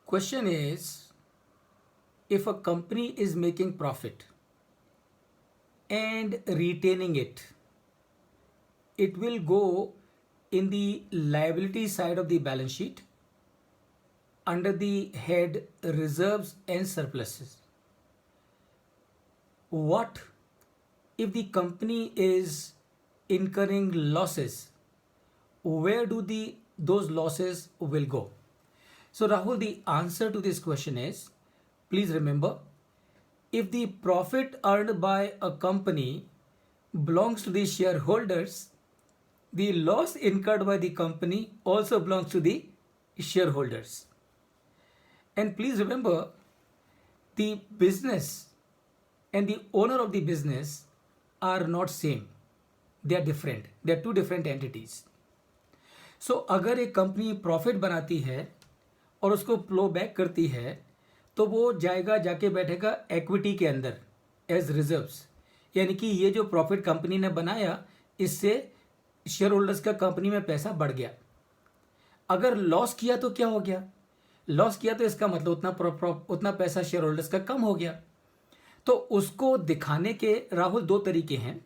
Question is, if a company is making profit and retaining it, it will go in the liability side of the balance sheet under the head reserves and surpluses. What if the company is incurring losses? Where do those losses will go? So Rahul, the answer to this question is, please remember, if the profit earned by a company belongs to the shareholders, the loss incurred by the company also belongs to the shareholders. And please remember, the business and the owner of the business are not same. They are different. They are two different entities. So अगर एक company profit बनाती है और उसको flow back करती है, तो वो जाके बैठेगा इक्विटी के अंदर एज रिजर्व्स. यानी कि ये जो प्रॉफिट कंपनी ने बनाया, इससे शेयर होल्डर्स का कंपनी में पैसा बढ़ गया. अगर लॉस किया तो क्या हो गया? लॉस किया तो इसका मतलब उतना पैसा शेयर होल्डर्स का कम हो गया. तो उसको दिखाने के राहुल दो तरीके हैं.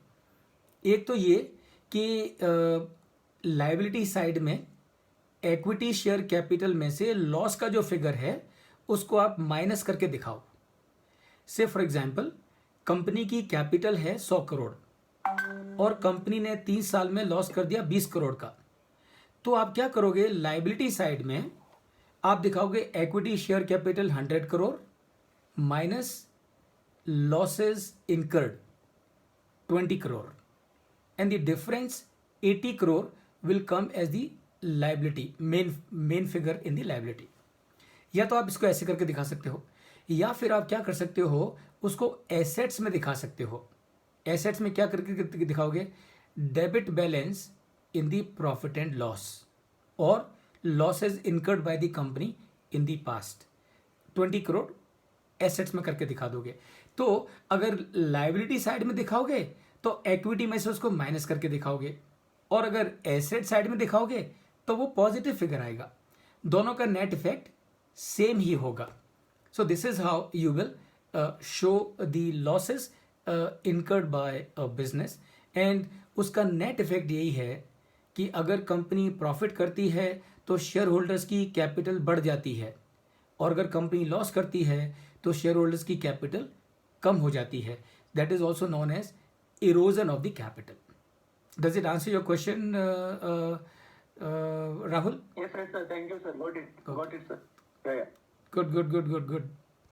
एक तो ये कि लायबिलिटी साइड में इक्विटी शेयर कैपिटल में से लॉस का जो फिगर है उसको आप माइनस करके दिखाओ. से फॉर एग्जांपल, कंपनी की कैपिटल है 100 करोड़ और कंपनी ने 3 साल में लॉस कर दिया 20 करोड़ का. तो आप क्या करोगे? लायबिलिटी साइड में आप दिखाओगे equity share capital 100 crore minus losses incurred 20 crore, and the difference 80 crore will come as the liability, main figure in the liability. या तो आप इसको ऐसे करके दिखा सकते हो, या फिर आप क्या कर सकते हो, उसको एसेट्स में दिखा सकते हो. एसेट्स में क्या करके दिखाओगे? Debit balance in the profit and loss और losses incurred by the company in the past. 20 crore assets में करके दिखा दोगे. तो अगर लायबिलिटी साइड में दिखाओगे तो इक्विटी में से उसको माइनस करके दिखाओगे, और अगर एसेट साइड में दिखाओगे तो वो पॉजिटिव फिगर आएगा. दोनों का नेट इफेक्ट सेम ही होगा. So this is how you will show the losses incurred by a business, and उसका नेट इफेक्ट यही है कि अगर कंपनी प्रॉफिट करती है तो शेयर होल्डर्स की कैपिटल बढ़ जाती है, और अगर कंपनी लॉस करती है तो शेयर होल्डर्स की कैपिटल कम हो जाती है. That is also known as erosion of the capital. Does it answer your question, Rahul? Yes, sir. Thank you, sir. Got it. Okay. Got it, sir. Yeah. Good.